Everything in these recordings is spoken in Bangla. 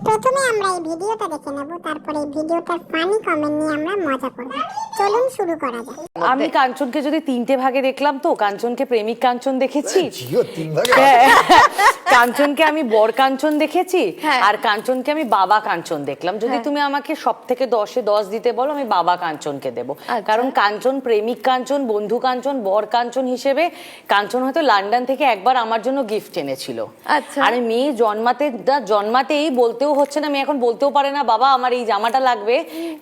প্রথমে আমরা এই ভিডিওটা দেখে নেব, তারপরে এই ভিডিওটার ফানি কমেন্ট নিয়ে আমরা মজা করব। চলুন শুরু করা যাক। আমি কাঞ্চনকে যদি 3টে ভাগে দেখলাম, তো কাঞ্চনকে প্রেমিক কাঞ্চন দেখেছি, কাঞ্চনকে আমি বর কাঞ্চন দেখেছি, আর কাঞ্চনকে আমি বাবা কাঞ্চন দেখলাম। যদি তুমি আমাকে সব থেকে 10-এ 10 দিতে বলো, আমি বাবা কাঞ্চনকে দেবো। কারণ কাঞ্চন প্রেমিক কাঞ্চন, বন্ধু কাঞ্চন, বর কাঞ্চন হিসেবে কাঞ্চন হয়তো লন্ডন থেকে একবার আমার জন্য গিফট এনেছিল। আর মেয়ে জন্মাতেই বলতেও হচ্ছে না, মেয়ে এখন বলতেও পারে না বাবা আমার এই জামাটা লাগবে।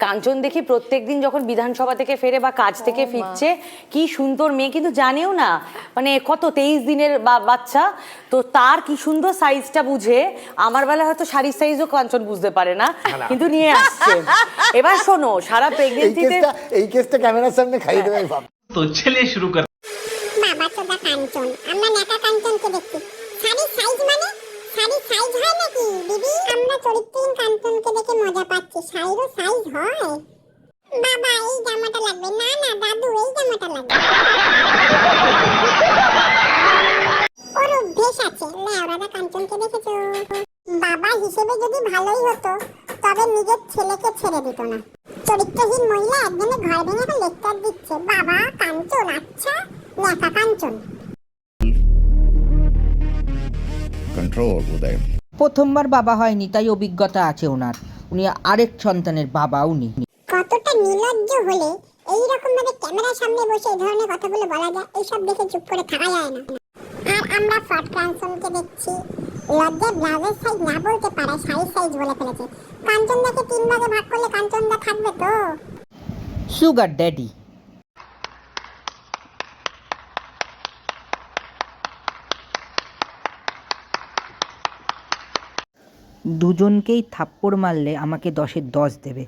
কাঞ্চন দেখি প্রত্যেকদিন যখন বিধানসভা থেকে ফেরে বা কাজ থেকে ফিরছে, কি সুন্দর মেয়ে, কিন্তু জানেও না মানে কত 23 দিনের বাচ্চা, তো তার কি সুন্দর সাইজটা বুঝে, আমার বেলা হয়তো শাড়ির সাইজও কাঞ্চন বুঝতে পারে না, কিন্তু নিয়ে আসছে। এবার শোনো, সারা প্রেগন্যান্সিতে এই কেসটা ক্যামেরার সামনে খাইয়ে দেবে বাপ। তো চলিए शुरू कर। বাবা চোদা কাঞ্চন, আমরা নেতা কাঞ্চনকে দেখছি। শাড়ির সাইজ মানে শাড়ির সাইজ হয় নাকি দিদি? আমরা চরিত্রহীন কাঞ্চনকে দেখে মজা পাচ্ছি, শাড়িরও সাইজ হয়? বাবা এই জামাটা লাগবে। না না দাদু এই জামাটা লাগবে। ওর অভ্যেস আছে। লেওরাদা কাঞ্চনকে দেখেছো? বাবা হিসেবে যদি ভালোই হতো, তবে নিজের ছেলেকে ছেড়ে দিত না। চরিত্রহীন মহিলা একদিনে ঘর ভেঙে এখন লেকচার দিচ্ছে। বাবা কাঞ্চন, আচ্ছা নেতা কাঞ্চন। কন্ট্রোল উদয়। প্রথমবার বাবা হয়নি, তাই অভিজ্ঞতা আছে ওনার। উনি আরেক সন্তানের বাবা। উনি কতটা নির্লজ্জ হলে এই রকম ভাবে ক্যামেরার সামনে বসে এই ধরনের কথাগুলো বলা যায়? এইসব দেখে চুপ করে থাকা যায় না। আর আমরা ফট কাঞ্চনকে দেখছি, লজ্জায় ব্লাউজের সাইজ না বলতে পারে শাড়ির সাইজ বলে ফেলেছে। কাঞ্চনদাকে 3 ভাগে ভাগ করলে কাঞ্চনদা থাকবে তো? Sugar daddy. দুজনকেই থাপ্পড় মারলে আমাকে 10-এ 10 দেবে।